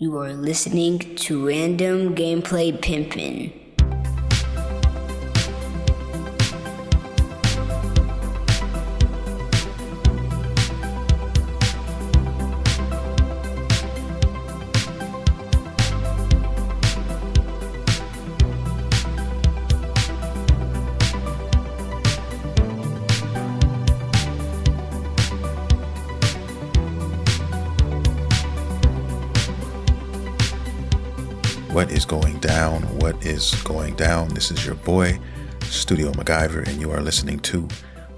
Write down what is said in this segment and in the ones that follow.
You are listening to Random Gameplay Pimpin'. What is going down? What is going down? This is your boy, Studio MacGyver, and you are listening to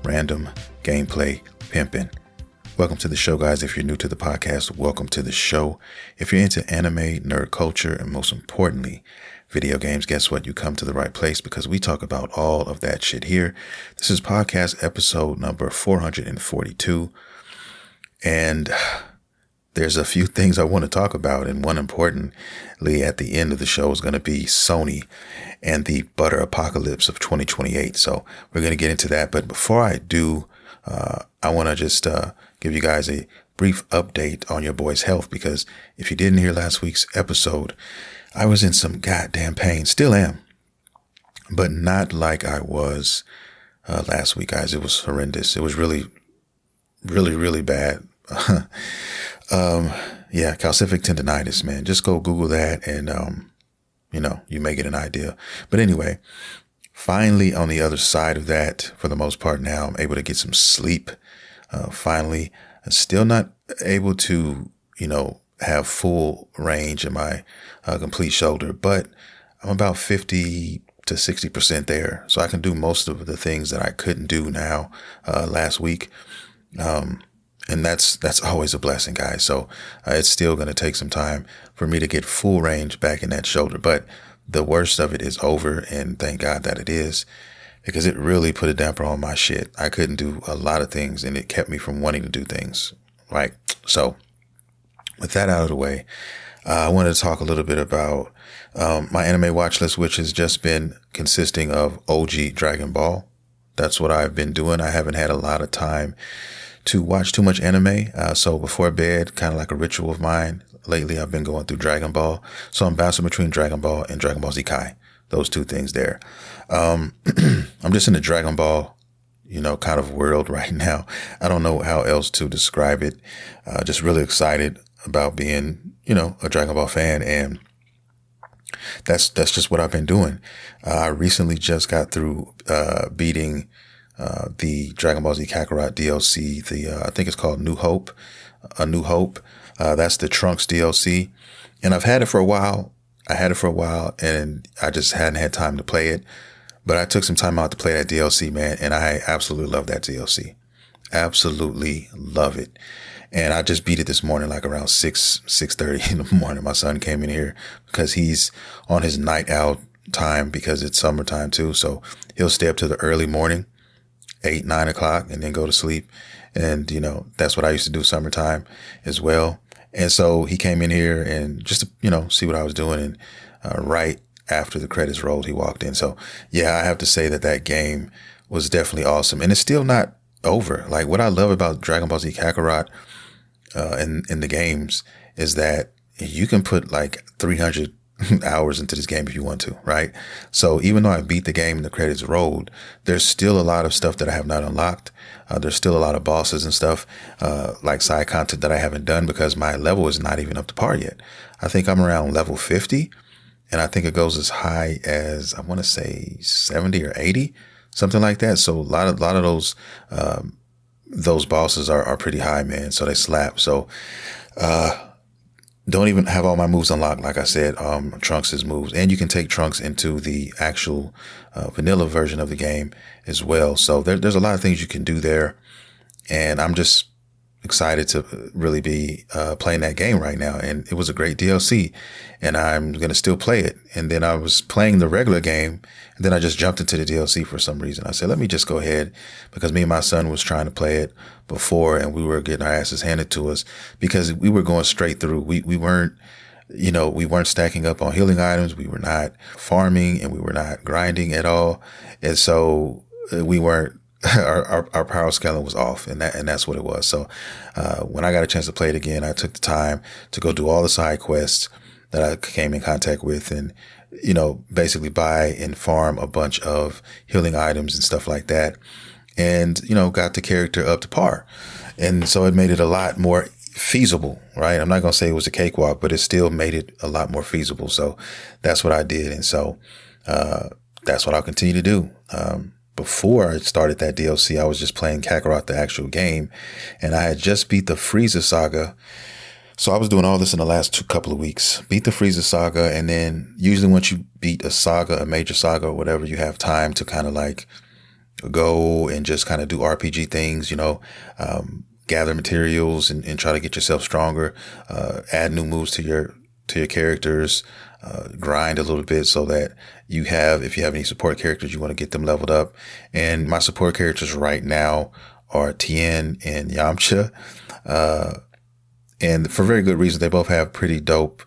Random Gameplay Pimpin'. Welcome to the show, guys. If you're new to the podcast, welcome to the show. If you're into anime, nerd culture, and most importantly, video games, guess what? You come to the right place because we talk about all of that shit here. This is podcast episode number 442, and there's a few things I want to talk about, and one importantly at the end of the show is going to be Sony and the butter apocalypse of 2028. So we're going to get into that. But before I do, I want to just give you guys a brief update on your boy's health, because if you didn't hear last week's episode, I was in some goddamn pain. Still am, but not like I was last week, guys. It was horrendous. It was really, really, really bad. Calcific tendonitis, man. Just go Google that and, you may get an idea. But anyway, finally on the other side of that, for the most part now, I'm able to get some sleep. Finally, I'm still not able to, have full range in my complete shoulder, but I'm about 50 to 60% there. So I can do most of the things that I couldn't do now last week. And that's always a blessing, guys. So it's still going to take some time for me to get full range back in that shoulder. But the worst of it is over, and thank God that it is, because it really put a damper on my shit. I couldn't do a lot of things, and it kept me from wanting to do things, right? So with that out of the way, I wanted to talk a little bit about my anime watch list, which has just been consisting of OG Dragon Ball. That's what I've been doing. I haven't had a lot of time to watch too much anime. So before bed, kind of like a ritual of mine, lately I've been going through Dragon Ball. So I'm bouncing between Dragon Ball and Dragon Ball Z Kai. Those two things there. I'm just in the Dragon Ball, kind of world right now. I don't know how else to describe it. Just really excited about being, a Dragon Ball fan. And that's just what I've been doing. I recently just got through beating the Dragon Ball Z Kakarot DLC, I think it's called New Hope. That's the Trunks DLC. And I've had it for a while. And I just hadn't had time to play it. But I took some time out to play that DLC, man. And I absolutely love that DLC. Absolutely love it. And I just beat it this morning, like around 6:30 in the morning. My son came in here because he's on his night out time because it's summertime too. So he'll stay up to the early morning, 8, 9 o'clock, and then go to sleep. And, that's what I used to do summertime as well. And so he came in here and just to, see what I was doing. And right after the credits rolled, he walked in. So, yeah, I have to say that game was definitely awesome. And it's still not over. Like, what I love about Dragon Ball Z Kakarot in the games is that you can put like 300 hours into this game if you want to, right? So even though I beat the game and the credits rolled, there's still a lot of stuff that I have not unlocked. There's still a lot of bosses and stuff, like side content that I haven't done because my level is not even up to par yet. I think I'm around level 50, and I think it goes as high as, I want to say 70 or 80, something like that. So a lot of those bosses are pretty high, man. So they slap. So, don't even have all my moves unlocked. Like I said, Trunks' moves, and you can take Trunks into the actual vanilla version of the game as well. So there's a lot of things you can do there, and I'm just excited to really be playing that game right now. And it was a great DLC, and I'm gonna still play it. And then I was playing the regular game, and then I just jumped into the DLC for some reason. I said, let me just go ahead, because me and my son was trying to play it before, and we were getting our asses handed to us because we were going straight through. We weren't, we weren't stacking up on healing items. We were not farming, and we were not grinding at all. And so we weren't our power scaling was off, and that's what it was. So when I got a chance to play it again, I took the time to go do all the side quests that I came in contact with, and basically buy and farm a bunch of healing items and stuff like that, and got the character up to par. And so it made it a lot more feasible, right? I'm not gonna say it was a cakewalk, but it still made it a lot more feasible. So that's what I did, and so that's what I'll continue to do. Before I started that DLC, I was just playing Kakarot, the actual game, and I had just beat the Frieza saga. So I was doing all this in the last couple of weeks. Beat the Frieza saga, and then usually once you beat a saga, a major saga or whatever, you have time to kind of like go and just kind of do RPG things, gather materials and try to get yourself stronger, add new moves to your characters, grind a little bit so that if you have any support characters, you want to get them leveled up. And my support characters right now are Tien and Yamcha. And for very good reason. They both have pretty dope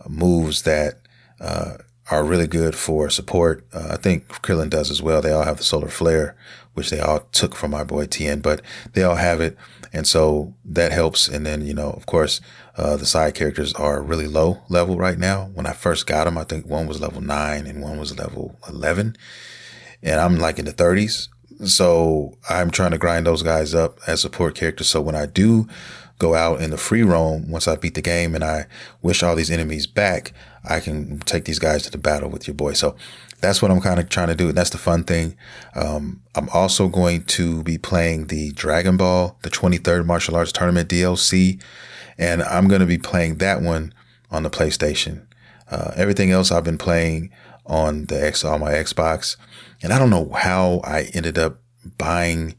moves that are really good for support. I think Krillin does as well. They all have the solar flare, which they all took from my boy Tien, but they all have it. And so that helps. And then, of course, the side characters are really low level right now. When I first got them, I think one was level 9 and one was level 11. And I'm like in the 30s. So I'm trying to grind those guys up as support characters. So when I do go out in the free roam, once I beat the game and I wish all these enemies back, I can take these guys to the battle with your boy. So that's what I'm kind of trying to do. And that's the fun thing. I'm also going to be playing the Dragon Ball, the 23rd Martial Arts Tournament DLC. And I'm going to be playing that one on the PlayStation. Everything else I've been playing on on my Xbox. And I don't know how I ended up buying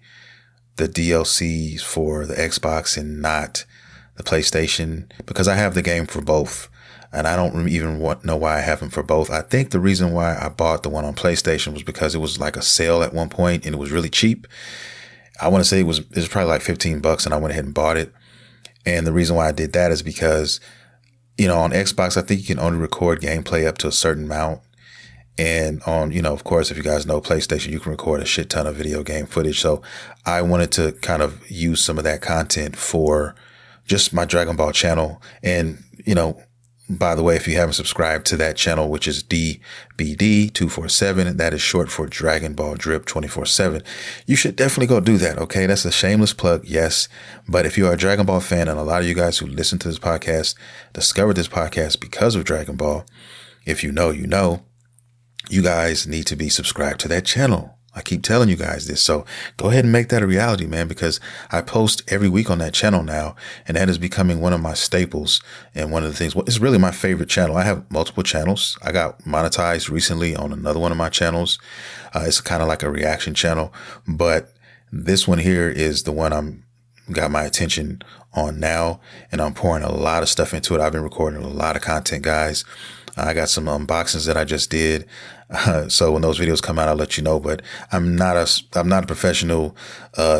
the DLCs for the Xbox and not the PlayStation, because I have the game for both. And I don't even know why I have them for both. I think the reason why I bought the one on PlayStation was because it was like a sale at one point and it was really cheap. I want to say it was probably like $15 and I went ahead and bought it. And the reason why I did that is because, on Xbox, I think you can only record gameplay up to a certain amount. And on, of course, if you guys know PlayStation, you can record a shit ton of video game footage. So I wanted to kind of use some of that content for just my Dragon Ball channel. And, by the way, if you haven't subscribed to that channel, which is DBD247, that is short for Dragon Ball Drip 24/7, you should definitely go do that. Okay. That's a shameless plug. Yes. But if you are a Dragon Ball fan, and a lot of you guys who listen to this podcast discovered this podcast because of Dragon Ball, if you know, you guys need to be subscribed to that channel. I keep telling you guys this. So go ahead and make that a reality, man, because I post every week on that channel now, and that is becoming one of my staples. And one of the things, it's really my favorite channel. I have multiple channels. I got monetized recently on another one of my channels. It's kind of like a reaction channel, but this one here is the one got my attention on now, and I'm pouring a lot of stuff into it. I've been recording a lot of content, guys. I got some unboxings that I just did. So when those videos come out, I'll let you know, but I'm not a professional,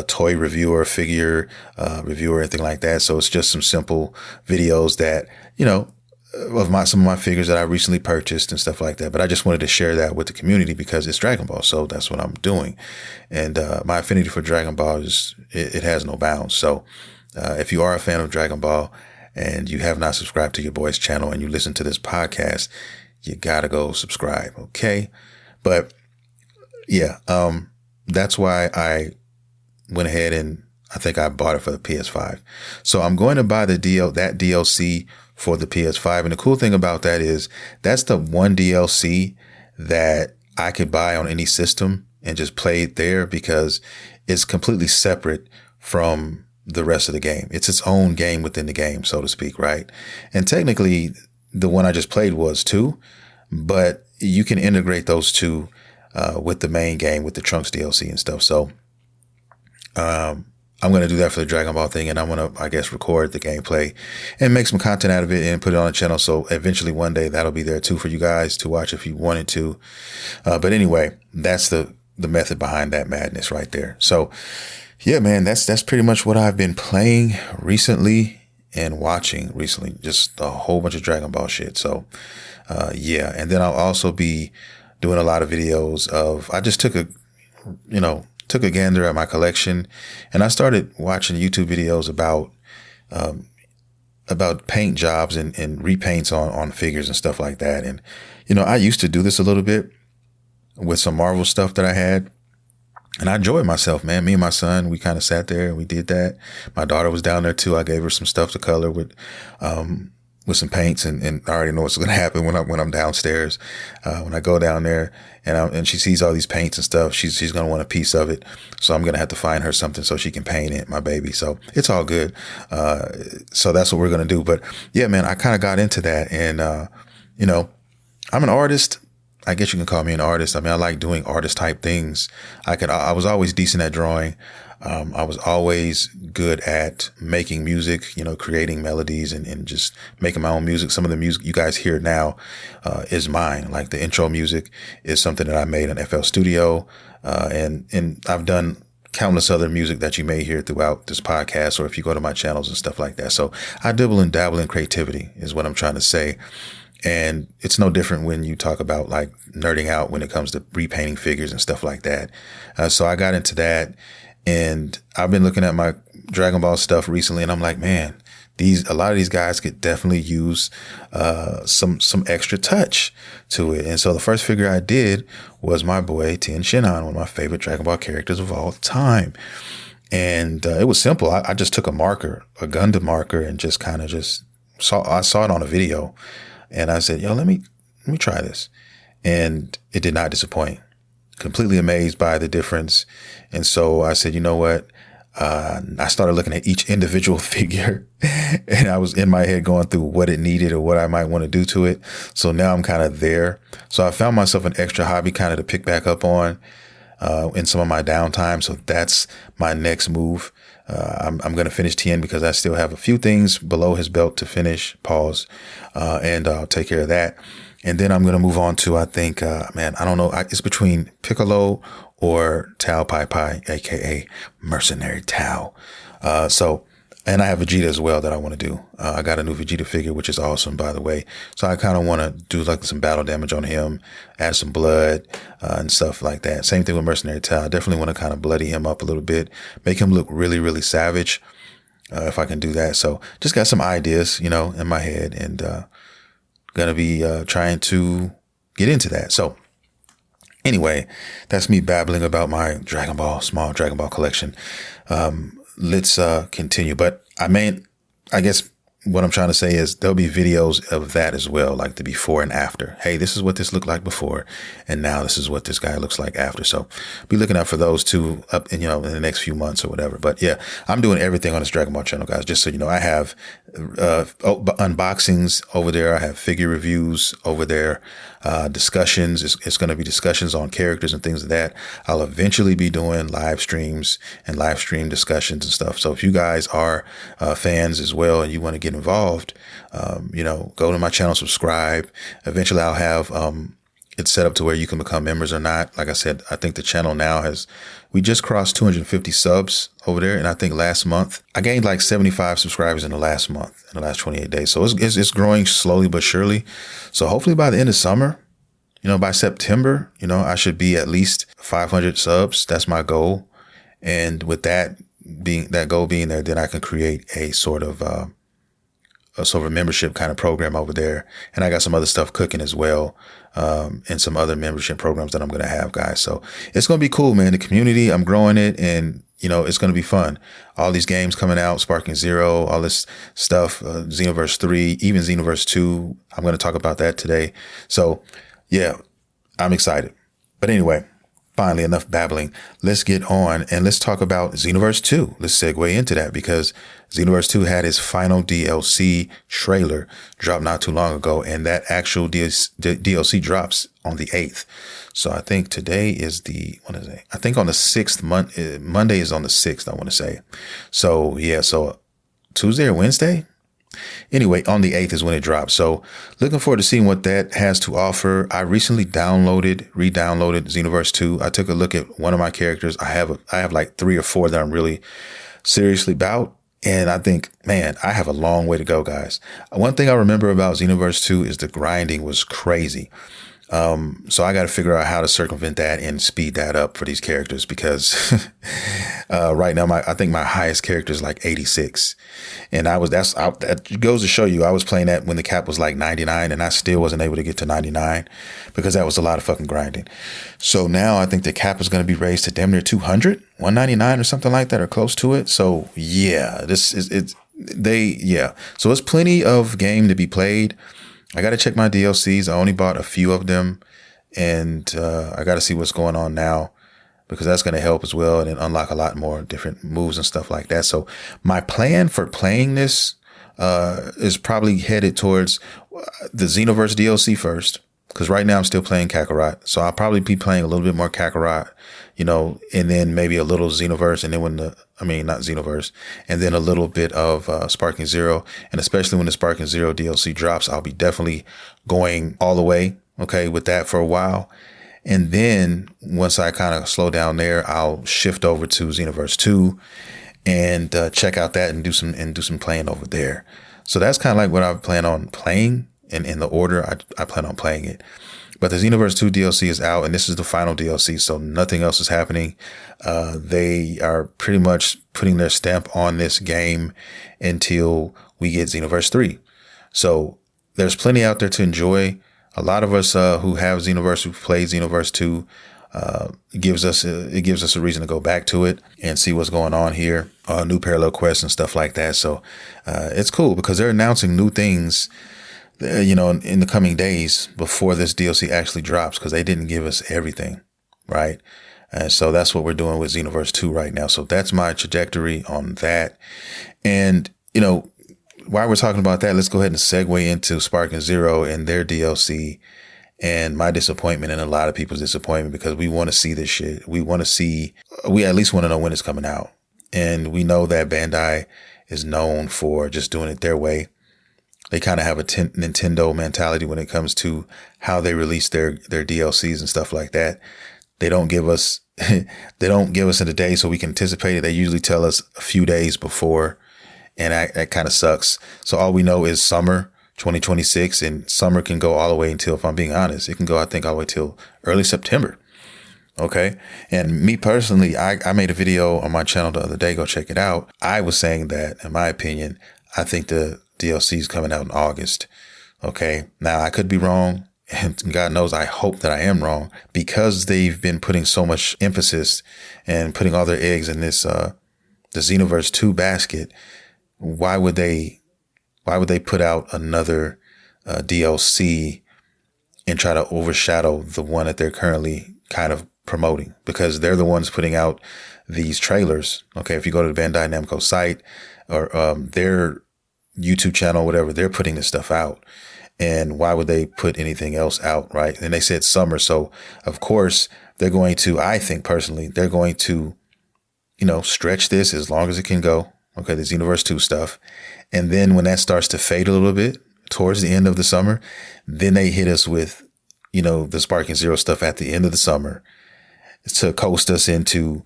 toy reviewer, figure, reviewer, anything like that. So it's just some simple videos that, of some of my figures that I recently purchased and stuff like that. But I just wanted to share that with the community because it's Dragon Ball. So that's what I'm doing. And, my affinity for Dragon Ball it has no bounds. So, if you are a fan of Dragon Ball, and you have not subscribed to your boy's channel and you listen to this podcast, you gotta go subscribe. Okay. But yeah, that's why I went ahead and I think I bought it for the PS5. So I'm going to buy that DLC for the PS5. And the cool thing about that is that's the one DLC that I could buy on any system and just play it there because it's completely separate from the rest of the game. It's its own game within the game, so to speak, right? And technically, the one I just played was too, but you can integrate those two with the main game, with the Trunks DLC and stuff. So I'm going to do that for the Dragon Ball thing, and I'm going to, I guess, record the gameplay and make some content out of it and put it on the channel. So eventually one day that'll be there too for you guys to watch if you wanted to. But anyway, that's the method behind that madness right there. So yeah, man, that's pretty much what I've been playing recently and watching recently. Just a whole bunch of Dragon Ball shit. So, yeah. And then I'll also be doing a lot of videos I just took took a gander at my collection, and I started watching YouTube videos about paint jobs and repaints on figures and stuff like that. And, I used to do this a little bit with some Marvel stuff that I had. And I enjoyed myself, man. Me and my son, we kind of sat there and we did that. My daughter was down there too. I gave her some stuff to color with some paints, and I already know what's going to happen when I'm downstairs. When I go down there and she sees all these paints and stuff, she's going to want a piece of it. So I'm going to have to find her something so she can paint it, my baby. So it's all good. So that's what we're going to do. But yeah, man, I kind of got into that, and I'm an artist. I guess you can call me an artist. I mean, I like doing artist type things. I was always decent at drawing. I was always good at making music, creating melodies and just making my own music. Some of the music you guys hear now is mine. Like the intro music is something that I made in FL Studio. And I've done countless other music that you may hear throughout this podcast, or if you go to my channels and stuff like that. So I dibble and dabble in creativity is what I'm trying to say. And it's no different when you talk about like nerding out when it comes to repainting figures and stuff like that. So I got into that, and I've been looking at my Dragon Ball stuff recently, and I'm like, man, a lot of these guys could definitely use some extra touch to it. And so the first figure I did was my boy Tien Shinhan, one of my favorite Dragon Ball characters of all time. And it was simple. I just took a Gundam marker, and just kind of I saw it on a video. And I said, let me try this. And it did not disappoint. Completely amazed by the difference. And so I said, you know what? I started looking at each individual figure, and I was in my head going through what it needed or what I might want to do to it. So now I'm kind of there. So I found myself an extra hobby kind of to pick back up on in some of my downtime. So that's my next move. I'm going to finish Tien because I still have a few things below his belt to finish, and I'll take care of that. And then I'm going to move on to, I think, I don't know. It's between Piccolo or Tao Pai Pai, aka Mercenary Tao. And I have Vegeta as well that I want to do. I got a new Vegeta figure, which is awesome, by the way. So I kind of want to do like some battle damage on him, add some blood and stuff like that. Same thing with Mercenary Tao. I definitely want to kind of bloody him up a little bit, make him look really, really savage if I can do that. So just got some ideas, in my head, and going to be trying to get into that. So anyway, that's me babbling about my small Dragon Ball collection. Let's continue. But I guess what I'm trying to say is there'll be videos of that as well, like the before and after. Hey, this is what this looked like before, and now this is what this guy looks like after. So be looking out for those two up in the next few months or whatever. But yeah, I'm doing everything on this Dragon Ball channel, guys. Just so you know, I have unboxings over there. I have figure reviews over there, discussions. It's going to be discussions on characters and things like that. I'll eventually be doing live streams and live stream discussions and stuff. So if you guys are fans as well and you want to get involved, go to my channel, subscribe. Eventually I'll have it's set up to where you can become members or not. Like I said, I think the channel now we just crossed 250 subs over there. And I think last month I gained like 75 subscribers in the last 28 days. So it's growing slowly but surely. So hopefully by the end of summer, by September, I should be at least 500 subs. That's my goal. And with that goal being there, then I can create a sort of membership kind of program over there. And I got some other stuff cooking as well, and some other membership programs that I'm going to have, guys. So it's going to be cool, man. The community, I'm growing it, and it's going to be fun. All these games coming out, Sparking Zero, all this stuff, XENOVERSE 3, even XENOVERSE 2. I'm going to talk about that today. So yeah, I'm excited. But anyway, finally, enough babbling. Let's get on and let's talk about XENOVERSE 2. Let's segue into that because XENOVERSE 2 had its final DLC trailer dropped not too long ago, and that actual DLC drops on the 8th. So I think today is I think on the 6th, Monday is on the 6th, I want to say. So yeah, so Tuesday or Wednesday? Anyway, on the 8th is when it drops. So looking forward to seeing what that has to offer. I recently re-downloaded XENOVERSE 2. I took a look at one of my characters. I have like 3 or 4 that I'm really seriously about. And I think, man, I have a long way to go, guys. One thing I remember about XENOVERSE 2 is the grinding was crazy. So I got to figure out how to circumvent that and speed that up for these characters because right now I think my highest character is like 86, and that goes to show you I was playing that when the cap was like 99, and I still wasn't able to get to 99 because that was a lot of fucking grinding. So now I think the cap is going to be raised to damn near 200, 199 or something like that, or close to it. So yeah, so it's plenty of game to be played. I got to check my DLCs. I only bought a few of them, and I got to see what's going on now because that's going to help as well and unlock a lot more different moves and stuff like that. So my plan for playing this is probably headed towards the Xenoverse DLC first, because right now I'm still playing Kakarot. So I'll probably be playing a little bit more Kakarot, and then maybe a little Xenoverse, and then not Xenoverse, and then a little bit of Sparking Zero. And especially when the Sparking Zero DLC drops, I'll be definitely going all the way, okay, with that for a while. And then once I kind of slow down there, I'll shift over to Xenoverse 2 and check out that and do some playing over there. So that's kind of like what I plan on playing, and in the order I plan on playing it. But the Xenoverse 2 DLC is out, and this is the final DLC, so nothing else is happening. They are pretty much putting their stamp on this game until we get Xenoverse 3. So there's plenty out there to enjoy. A lot of us who have Xenoverse, who played Xenoverse 2, it gives us a reason to go back to it and see what's going on here, new parallel quests and stuff like that. So it's cool because they're announcing new things in the coming days before this DLC actually drops, because they didn't give us everything, right? And so that's what we're doing with Xenoverse 2 right now. So that's my trajectory on that. And, while we're talking about that, let's go ahead and segue into Sparking Zero and their DLC and my disappointment and a lot of people's disappointment, because we want to see this shit. We at least want to know when it's coming out. And we know that Bandai is known for just doing it their way. They kind of have a Nintendo mentality when it comes to how they release their DLCs and stuff like that. They don't give us in a day so we can anticipate it. They usually tell us a few days before, and that kind of sucks. So all we know is summer 2026, and summer can go all the way until, if I'm being honest, it can go, I think, all the way till early September. Okay. And me personally, I made a video on my channel the other day. Go check it out. I was saying that, in my opinion, I think the DLC is coming out in August. Okay. Now I could be wrong, and God knows I hope that I am wrong, because they've been putting so much emphasis and putting all their eggs in this the Xenoverse 2 basket. Why would they put out another DLC and try to overshadow the one that they're currently kind of promoting? Because they're the ones putting out these trailers. Okay. If you go to the Bandai Namco site or their YouTube channel, whatever, they're putting this stuff out. And why would they put anything else out, right? And they said summer. So of course they're going to, I think personally, they're going to, stretch this as long as it can go. Okay. The Xenoverse 2 stuff. And then when that starts to fade a little bit towards the end of the summer, then they hit us with, the Sparking Zero stuff at the end of the summer to coast us into,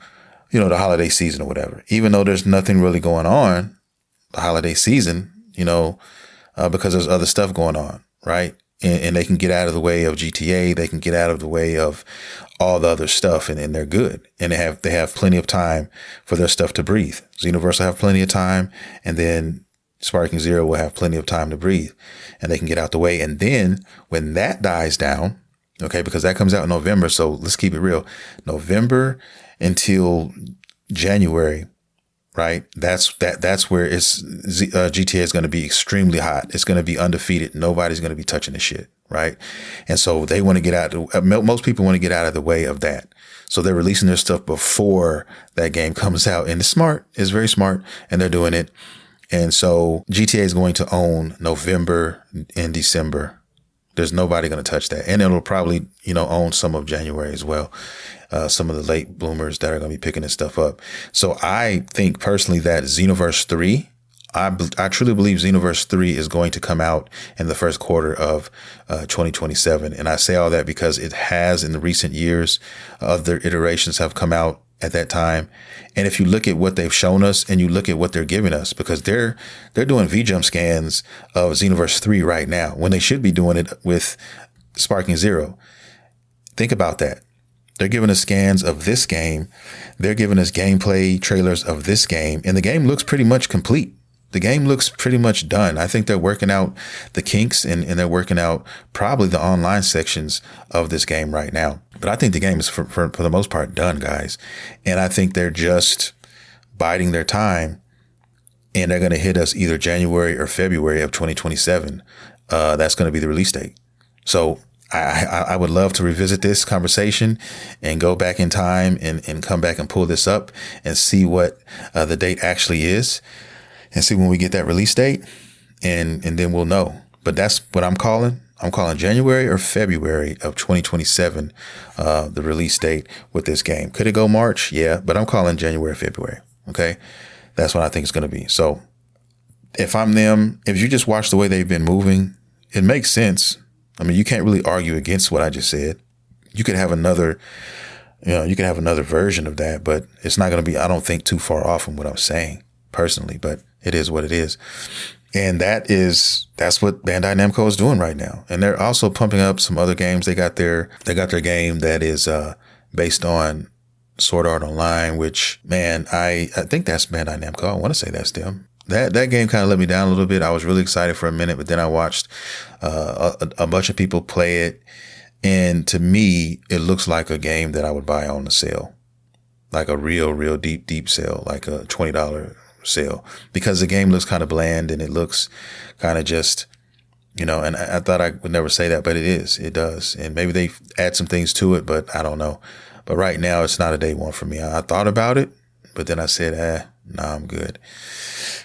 the holiday season or whatever. Even though there's nothing really going on the holiday season, because there's other stuff going on, right? And they can get out of the way of GTA. They can get out of the way of all the other stuff, and they're good. And they have plenty of time for their stuff to breathe. Xenoverse will have plenty of time, and then Sparking Zero will have plenty of time to breathe, and they can get out the way. And then when that dies down, okay, because that comes out in November. So let's keep it real. November until January, right? That's where GTA is going to be extremely hot. It's going to be undefeated. Nobody's going to be touching the shit, right? And so they want to get out. Most people want to get out of the way of that. So they're releasing their stuff before that game comes out, and it's smart. It's very smart, and they're doing it. And so GTA is going to own November and December. There's nobody going to touch that, and it'll probably own some of January as well. Some of the late bloomers that are going to be picking this stuff up. So I think personally that Xenoverse 3, I truly believe Xenoverse 3 is going to come out in the first quarter of 2027. And I say all that because it has in the recent years. Other iterations have come out at that time. And if you look at what they've shown us and you look at what they're giving us, because they're doing VJump scans of Xenoverse 3 right now, when they should be doing it with Sparking Zero. Think about that. They're giving us scans of this game. They're giving us gameplay trailers of this game. And the game looks pretty much complete. The game looks pretty much done. I think they're working out the kinks and they're working out probably the online sections of this game right now. But I think the game is for the most part done, guys. And I think they're just biding their time, and they're going to hit us either January or February of 2027. That's going to be the release date. So I would love to revisit this conversation and go back in time and come back and pull this up and see what the date actually is, and see when we get that release date, and then we'll know. But that's what I'm calling. I'm calling January or February of 2027 the release date with this game. Could it go March? Yeah, but I'm calling January or February. Okay, that's what I think it's going to be. So if I'm them, if you just watch the way they've been moving, it makes sense. I mean, you can't really argue against what I just said. You could have another, you could have another version of that, but it's not going to be, I don't think, too far off from what I'm saying personally, but it is what it is. And that's what Bandai Namco is doing right now. And they're also pumping up some other games. They got their game that is based on Sword Art Online, which, man, I think that's Bandai Namco. I want to say that's them. That game kind of let me down a little bit. I was really excited for a minute, but then I watched a bunch of people play it. And to me, it looks like a game that I would buy on the sale, like a real deep sale, like a $20 sale, because the game looks kind of bland and it looks kind of just, and I thought I would never say that, but it does. And maybe they add some things to it, but I don't know. But right now, it's not a day one for me. I thought about it, but then I said, nah, I'm good.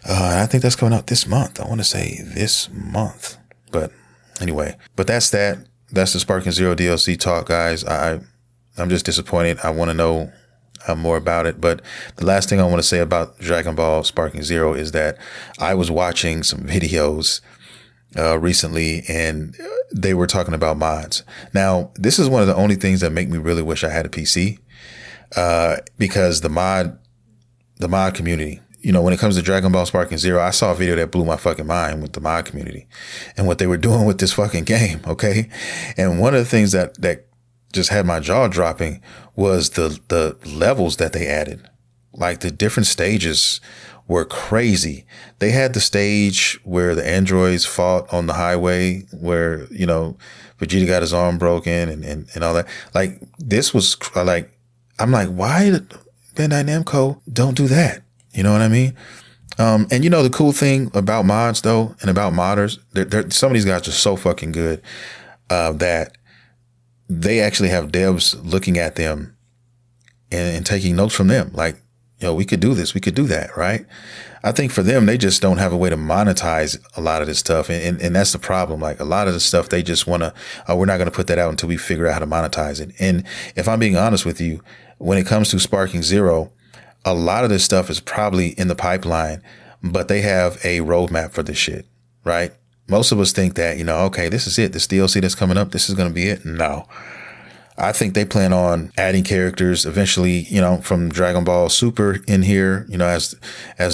I think that's coming out this month. I want to say this month. But anyway, but that's that. That's the Sparking Zero DLC talk, guys. I'm just disappointed. I want to know more about it. But the last thing I want to say about Dragon Ball Sparking Zero is that I was watching some videos recently, and they were talking about mods. Now, this is one of the only things that make me really wish I had a PC, because the mod community, when it comes to Dragon Ball Sparking Zero, I saw a video that blew my fucking mind with the mod community and what they were doing with this fucking game. Okay. And one of the things that just had my jaw dropping was the levels that they added. Like, the different stages were crazy. They had the stage where the androids fought on the highway, where, Vegeta got his arm broken and all that. Like, this was like, I'm like, why did Bandai Namco don't do that? You know what I mean? And the cool thing about mods though, and about modders, some of these guys are so fucking good, that they actually have devs looking at them and taking notes from them. Like, we could do this, we could do that, right? I think for them, they just don't have a way to monetize a lot of this stuff. And that's the problem. Like, a lot of the stuff, they just want to, we're not going to put that out until we figure out how to monetize it. And if I'm being honest with you, when it comes to Sparking Zero, a lot of this stuff is probably in the pipeline, but they have a roadmap for this shit, right? Most of us think that, okay, this is it. This DLC that's coming up, this is going to be it. No. I think they plan on adding characters eventually, from Dragon Ball Super in here, as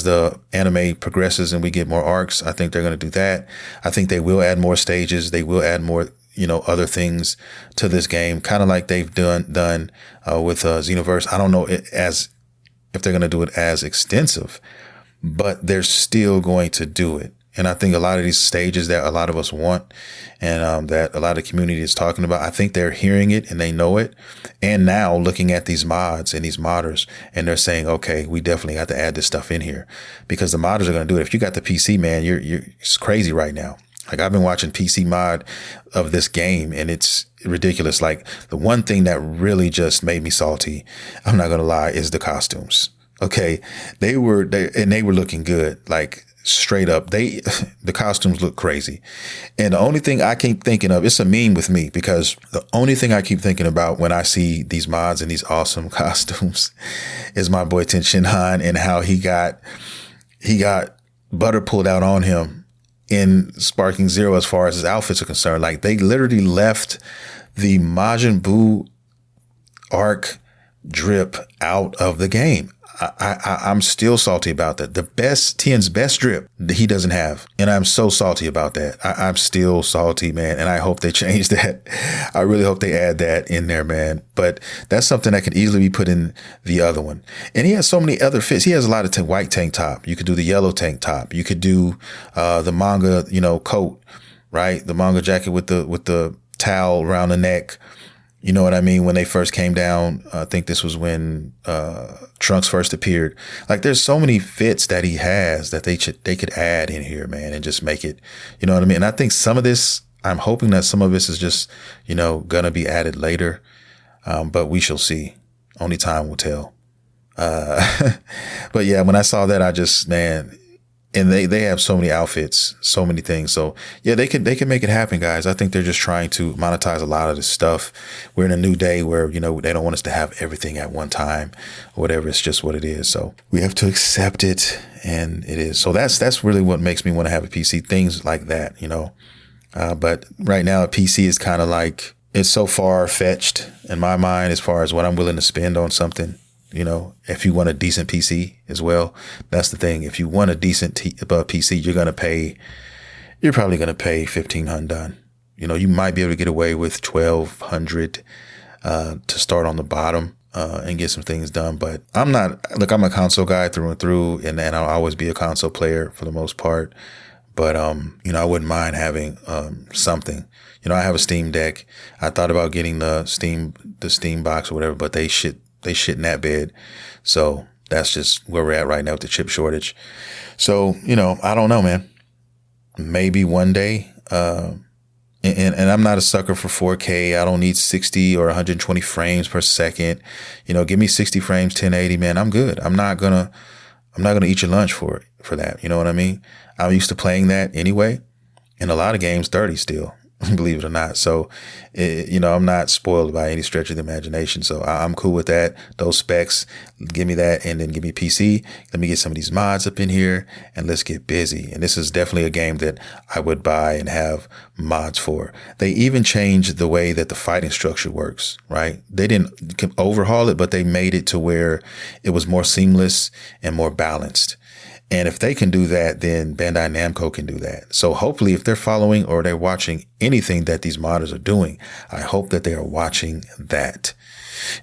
the anime progresses and we get more arcs. I think they're going to do that. I think they will add more stages. They will add more, other things to this game, kind of like they've done with XENOVERSE. I don't know if they're going to do it as extensive, but they're still going to do it. And I think a lot of these stages that a lot of us want, and that a lot of the community is talking about, I think they're hearing it and they know it. And now looking at these mods and these modders, and they're saying, okay, we definitely got to add this stuff in here, because the modders are going to do it. If you got the PC, man, it's crazy right now. Like, I've been watching PC mod of this game, and it's ridiculous. Like, the one thing that really just made me salty, I'm not going to lie, is the costumes. Okay. They were looking good. Like, straight up, the costumes look crazy. And the only thing I keep thinking of, it's a meme with me, because the only thing I keep thinking about when I see these mods and these awesome costumes is my boy Tenshinhan, and how he got butter pulled out on him in Sparking Zero as far as his outfits are concerned. Like, they literally left the Majin Buu arc drip out of the game. I'm still salty about that. The best Tien's best drip he doesn't have, and I'm so salty about that. I'm still salty, man, and I hope they change that. I really hope they add that in there, man. But that's something that could easily be put in the other one. And he has so many other fits. He has a lot of white tank top. You could do the yellow tank top. You could do the manga, coat, right? The manga jacket with the towel around the neck. You know what I mean? When they first came down, I think this was when Trunks first appeared. Like, there's so many fits that he has that they could add in here, man, and just make it, you know what I mean? And I think some of this, I'm hoping that some of this is just, gonna be added later. But we shall see. Only time will tell. But yeah, when I saw that, I just, man, and they have so many outfits, so many things. So yeah, they can make it happen, guys. I think they're just trying to monetize a lot of this stuff. We're in a new day where, they don't want us to have everything at one time or whatever. It's just what it is. So we have to accept it, and it is. So that's really what makes me want to have a PC, things like that, but right now a PC is kind of like, it's so far fetched in my mind as far as what I'm willing to spend on something. If you want a decent PC as well, that's the thing. If you want a decent PC, you're probably going to pay $1,500 done. You might be able to get away with $1,200 to start on the bottom and get some things done. But I'm a console guy through and through, and I'll always be a console player for the most part. But, I wouldn't mind having something. I have a Steam Deck. I thought about getting the Steam box or whatever, but they shit in that bed. So that's just where we're at right now with the chip shortage. So, I don't know, man. Maybe one day. And I'm not a sucker for 4K. I don't need 60 or 120 frames per second. Give me 60 frames, 1080, man. I'm good. I'm not gonna eat your lunch for that. You know what I mean? I'm used to playing that anyway. In a lot of games, 30 still. Believe it or not. So, I'm not spoiled by any stretch of the imagination. So I'm cool with that. Those specs, give me that, and then give me PC. Let me get some of these mods up in here, and let's get busy. And this is definitely a game that I would buy and have mods for. They even changed the way that the fighting structure works, right? They didn't overhaul it, but they made it to where it was more seamless and more balanced. And if they can do that, then Bandai Namco can do that. So hopefully if they're following or they're watching anything that these modders are doing, I hope that they are watching that.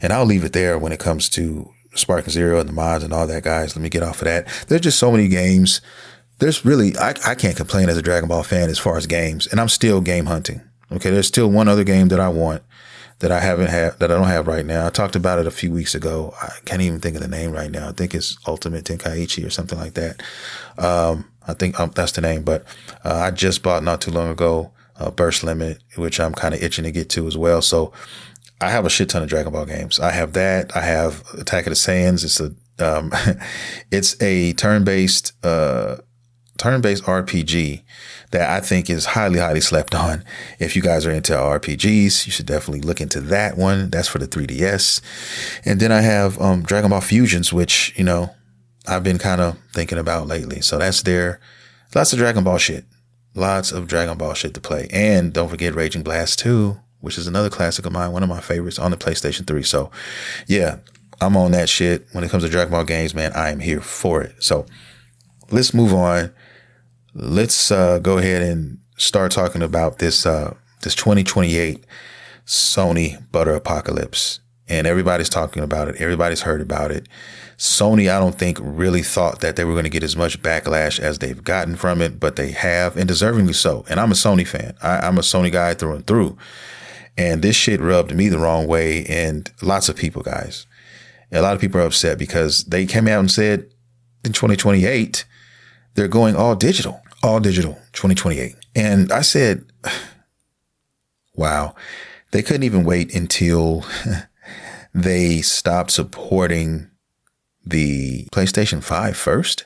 And I'll leave it there when it comes to Sparking Zero and the mods and all that, guys. Let me get off of that. There's just so many games. There's really, I can't complain as a Dragon Ball fan as far as games. And I'm still game hunting. Okay, there's still one other game that I want that I don't have right now. I talked about it a few weeks ago. I can't even think of the name right now. I think it's Ultimate Tenkaichi or something like that. I think that's the name, but I just bought not too long ago Burst Limit, which I'm kind of itching to get to as well. So I have a shit ton of Dragon Ball games. I have that. I have Attack of the Saiyans. It's a turn-based RPG that I think is highly, highly slept on. If you guys are into RPGs, you should definitely look into that one. That's for the 3DS. And then I have Dragon Ball Fusions, which, I've been kind of thinking about lately. So that's there. Lots of Dragon Ball shit. Lots of Dragon Ball shit to play. And don't forget Raging Blast 2, which is another classic of mine, one of my favorites on the PlayStation 3. So yeah, I'm on that shit. When it comes to Dragon Ball games, man, I am here for it. So let's move on. Let's go ahead and start talking about this 2028 Sony Butter Apocalypse. And everybody's talking about it. Everybody's heard about it. Sony, I don't think, really thought that they were going to get as much backlash as they've gotten from it, but they have, and deservingly so. And I'm a Sony fan. I'm a Sony guy through and through. And this shit rubbed me the wrong way. And lots of people, guys. A lot of people are upset because they came out and said in 2028, they're going all digital 2028. And I said, wow, they couldn't even wait until they stopped supporting the PlayStation 5 first.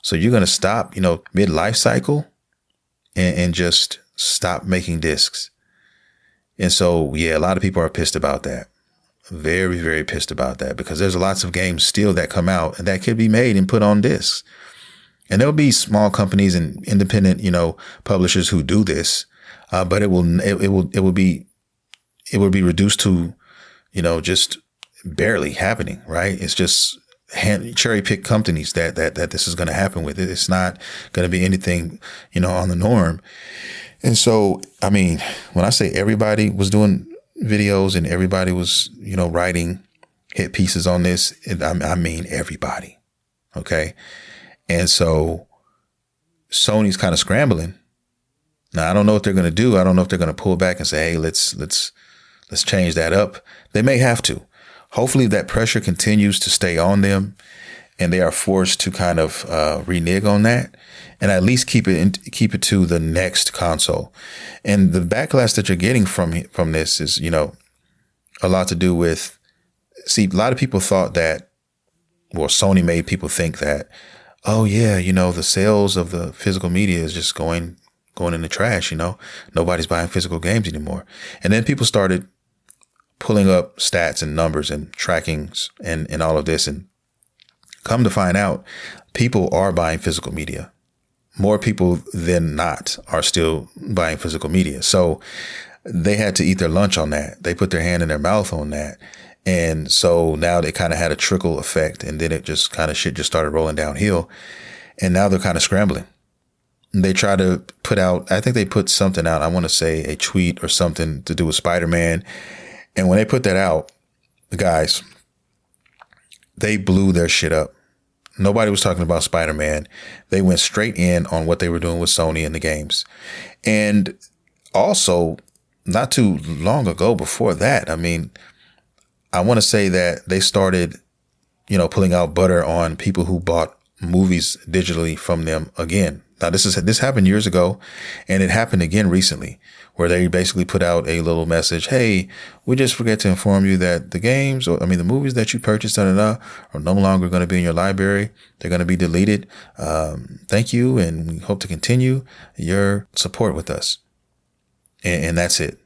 So you're going to stop, mid-life cycle and just stop making discs. And so, yeah, a lot of people are pissed about that. Very, very pissed about that because there's lots of games still that come out and that could be made and put on discs. And there'll be small companies and independent, publishers who do this, but it will be reduced to, just barely happening, right? It's just cherry pick companies that this is going to happen with. It's not going to be anything, on the norm. And so, I mean, when I say everybody was doing videos and everybody was, writing hit pieces on this, I mean everybody. Okay. And so Sony's kind of scrambling. Now, I don't know what they're going to do. I don't know if they're going to pull back and say, hey, let's change that up. They may have to. Hopefully that pressure continues to stay on them and they are forced to kind of renege on that and at least keep it to the next console. And the backlash that you're getting from this is, a lot to do with, see, a lot of people thought that, well, Sony made people think that, oh yeah, the sales of the physical media is just going in the trash, nobody's buying physical games anymore. And then people started pulling up stats and numbers and trackings and all of this. And come to find out, people are buying physical media. More people than not are still buying physical media. So they had to eat their lunch on that. They put their hand in their mouth on that. And so now they kind of had a trickle effect. And then it just kind of shit just started rolling downhill. And now they're kind of scrambling. They try to put out, I think they put something out. I want to say a tweet or something to do with Spider-Man. And when they put that out, the guys, they blew their shit up. Nobody was talking about Spider-Man. They went straight in on what they were doing with Sony and the games. And also, not too long ago before that, I mean, I want to say that they started, pulling out butter on people who bought movies digitally from them again. Now, this happened years ago, and it happened again recently, where they basically put out a little message. Hey, we just forget to inform you that the movies that you purchased are no longer going to be in your library. They're going to be deleted. Thank you, and we hope to continue your support with us. And that's it.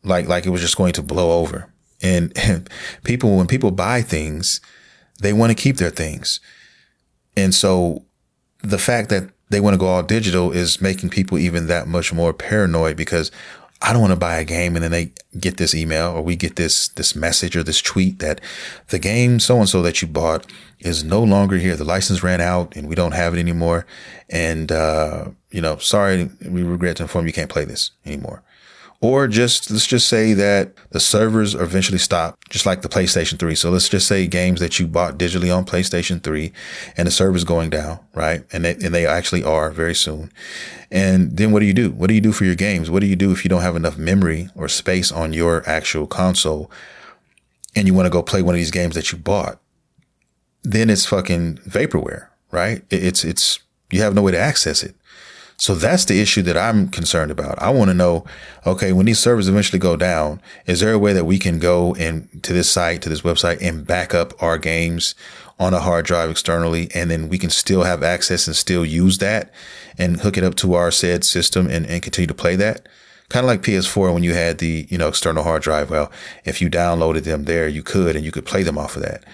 Like it was just going to blow over. And when people buy things, they want to keep their things. And so the fact that they want to go all digital is making people even that much more paranoid, because I don't want to buy a game and then they get this email or we get this message or this tweet that the game so-and-so that you bought is no longer here. The license ran out and we don't have it anymore. And, sorry, we regret to inform you can't play this anymore. Or let's just say that the servers are eventually stopped, just like the PlayStation 3. So let's just say games that you bought digitally on PlayStation 3 and the server's going down, right? And they actually are very soon. And then what do you do? What do you do for your games? What do you do if you don't have enough memory or space on your actual console and you want to go play one of these games that you bought? Then it's fucking vaporware, right? It's you have no way to access it. So that's the issue that I'm concerned about. I want to know, okay, when these servers eventually go down, is there a way that we can go to this website and back up our games on a hard drive externally, and then we can still have access and still use that and hook it up to our said system and continue to play that? Kind of like PS4 when you had the, external hard drive. Well, if you downloaded them there, you could play them off of that.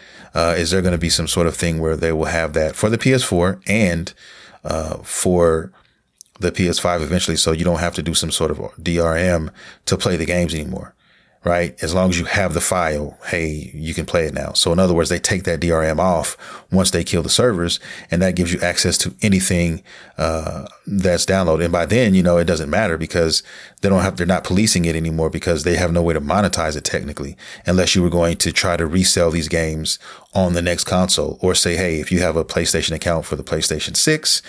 Is there going to be some sort of thing where they will have that for the PS4 and for the PS5 eventually, so you don't have to do some sort of DRM to play the games anymore, right? As long as you have the file, hey, you can play it now. So in other words, they take that DRM off once they kill the servers, and that gives you access to anything that's downloaded. And by then, it doesn't matter because they're not policing it anymore because they have no way to monetize it technically, unless you were going to try to resell these games on the next console, or say, hey, if you have a PlayStation account for the PlayStation 6,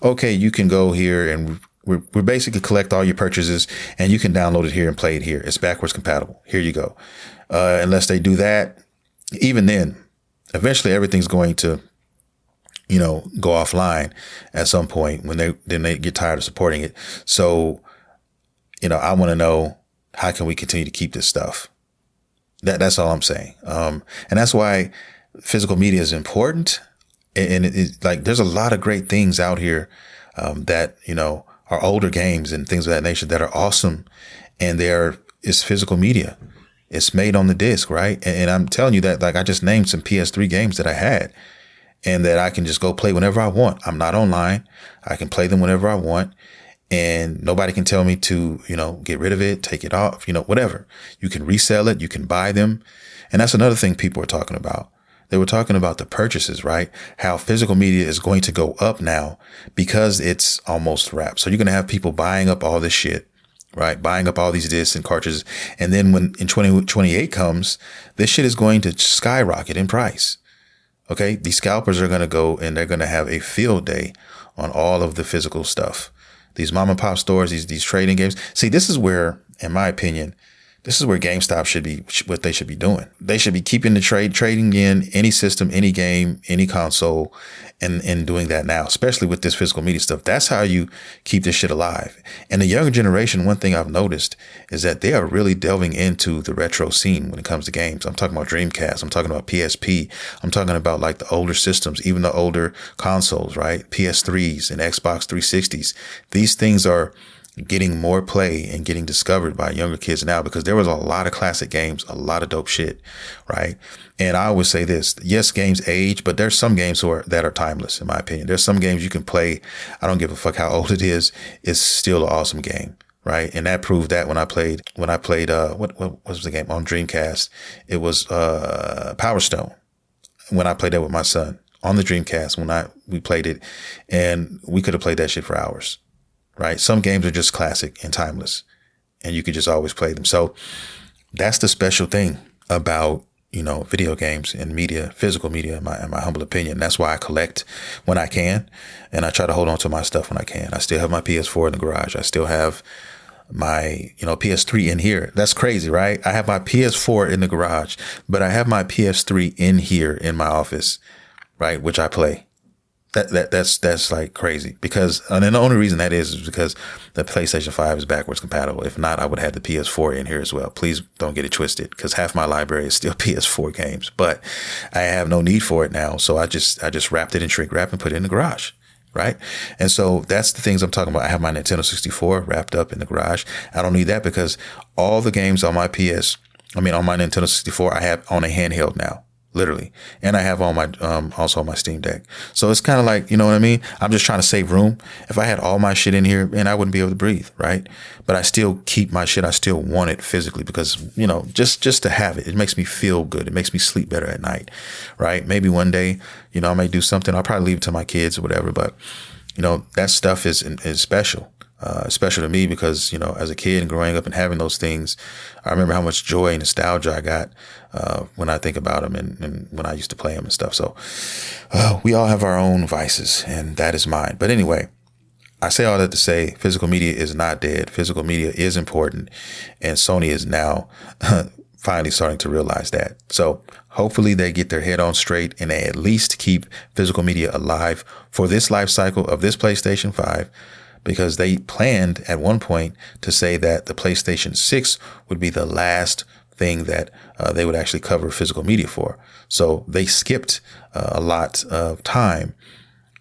okay, you can go here and we're basically collect all your purchases and you can download it here and play it here. It's backwards compatible. Here you go. Unless they do that, even then, eventually everything's going to, go offline at some point when they get tired of supporting it. So, I want to know, how can we continue to keep this stuff? That's all I'm saying. And that's why physical media is important. And there's a lot of great things out here that, are older games and things of that nature that are awesome. And it's physical media. It's made on the disc, right? And I'm telling you that, I just named some PS3 games that I had and that I can just go play whenever I want. I'm not online. I can play them whenever I want. And nobody can tell me to, get rid of it, take it off, whatever. You can resell it. You can buy them. And that's another thing people are talking about. They were talking about the purchases, right? How physical media is going to go up now because it's almost wrapped. So you're going to have people buying up all this shit, right? Buying up all these discs and cartridges. And then when in 2028 comes, this shit is going to skyrocket in price. Okay. These scalpers are going to go and they're going to have a field day on all of the physical stuff. These mom and pop stores, these trading games. See, this is where, in my opinion, this is where GameStop should be, what they should be doing. They should be keeping the trading in any system, any game, any console, and doing that now, especially with this physical media stuff. That's how you keep this shit alive. And the younger generation, one thing I've noticed is that they are really delving into the retro scene when it comes to games. I'm talking about Dreamcast. I'm talking about PSP. I'm talking about like the older systems, even the older consoles, right? PS3s and Xbox 360s. These things are getting more play and getting discovered by younger kids now because there was a lot of classic games, a lot of dope shit, right? And I always say this, yes, games age, but there's some games that are timeless, in my opinion. There's some games you can play, I don't give a fuck how old it is, it's still an awesome game, right? And that proved that when I played, what was the game on Dreamcast? It was Power Stone. When I played that with my son on the Dreamcast, we played it, and we could have played that shit for hours. Right. Some games are just classic and timeless and you could just always play them. So that's the special thing about, video games and media, physical media, in my humble opinion. That's why I collect when I can. And I try to hold on to my stuff when I can. I still have my PS4 in the garage. I still have my, PS3 in here. That's crazy, right? I have my PS4 in the garage, but I have my PS3 in here in my office, right? Which I play. That's like crazy because, and the only reason that is because the PlayStation 5 is backwards compatible. If not, I would have the PS4 in here as well. Please don't get it twisted because half my library is still PS4 games, but I have no need for it now. So I just wrapped it in shrink wrap and put it in the garage. Right. And so that's the things I'm talking about. I have my Nintendo 64 wrapped up in the garage. I don't need that because all the games on my on my Nintendo 64, I have on a handheld now. Literally. And I have on my, also on my Steam Deck. So it's kind of like, you know what I mean? I'm just trying to save room. If I had all my shit in here, man, I wouldn't be able to breathe. Right. But I still keep my shit. I still want it physically because, just to have it, it makes me feel good. It makes me sleep better at night. Right. Maybe one day, I may do something. I'll probably leave it to my kids or whatever. But, that stuff is special. Special to me because, as a kid and growing up and having those things, I remember how much joy and nostalgia I got when I think about them and when I used to play them and stuff. So we all have our own vices and that is mine. But anyway, I say all that to say physical media is not dead. Physical media is important. And Sony is now finally starting to realize that. So hopefully they get their head on straight and they at least keep physical media alive for this life cycle of this PlayStation 5. Because they planned at one point to say that the PlayStation 6 would be the last thing that they would actually cover physical media for. So they skipped a lot of time.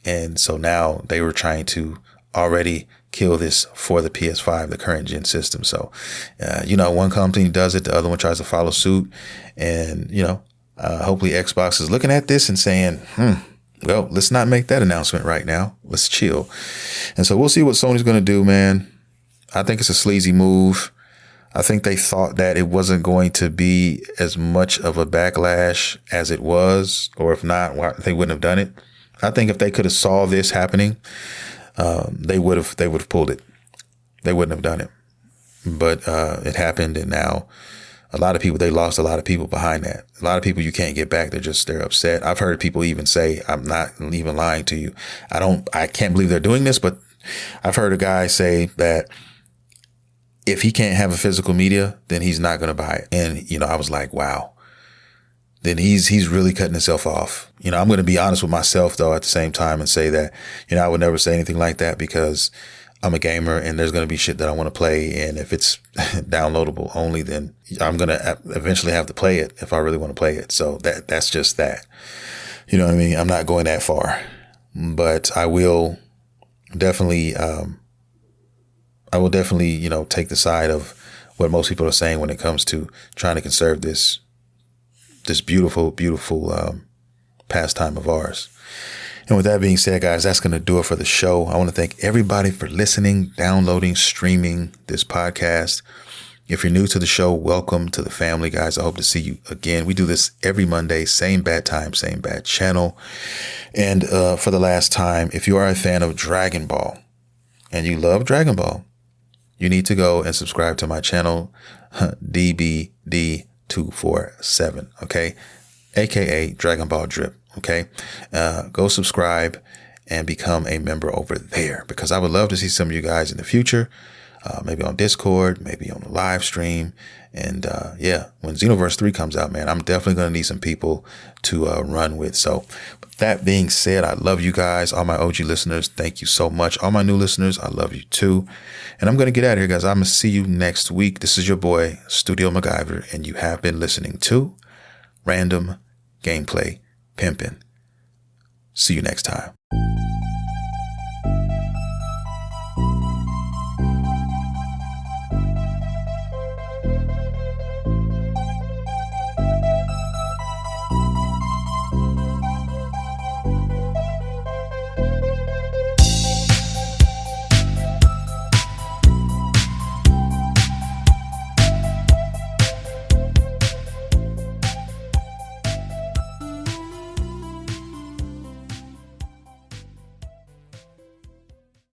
And so now they were trying to already kill this for the PS5, the current gen system. So, one company does it, the other one tries to follow suit. And, hopefully Xbox is looking at this and saying, well, let's not make that announcement right now. Let's chill. And so we'll see what Sony's going to do, man. I think it's a sleazy move. I think they thought that it wasn't going to be as much of a backlash as it was, or if not, they wouldn't have done it. I think if they could have saw this happening, they would have pulled it. They wouldn't have done it. But it happened, and now they lost a lot of people behind that. A lot of people you can't get back. They're upset. I've heard people even say, I'm not even lying to you. I can't believe they're doing this, but I've heard a guy say that if he can't have a physical media, then he's not going to buy it. And, I was like, wow, then he's really cutting himself off. I'm going to be honest with myself though, at the same time and say that, I would never say anything like that because I'm a gamer and there's going to be shit that I want to play. And if it's downloadable only, then I'm going to eventually have to play it if I really want to play it. So that's just that. You know what I mean? I'm not going that far, but I will definitely, take the side of what most people are saying when it comes to trying to conserve this beautiful, beautiful, pastime of ours. And with that being said, guys, that's going to do it for the show. I want to thank everybody for listening, downloading, streaming this podcast. If you're new to the show, welcome to the family, guys. I hope to see you again. We do this every Monday, same bad time, same bad channel. And for the last time, if you are a fan of Dragon Ball and you love Dragon Ball, you need to go and subscribe to my channel, DBD247, okay? AKA Dragon Ball Drip, okay? Go subscribe and become a member over there, because I would love to see some of you guys in the future. Maybe on Discord, maybe on the live stream. And yeah, when XENOVERSE 3 comes out, man, I'm definitely going to need some people to run with. So that being said, I love you guys. All my OG listeners, thank you so much. All my new listeners, I love you too. And I'm going to get out of here, guys. I'm going to see you next week. This is your boy, Studio MacGyver, and you have been listening to Random Gameplay Pimpin'. See you next time.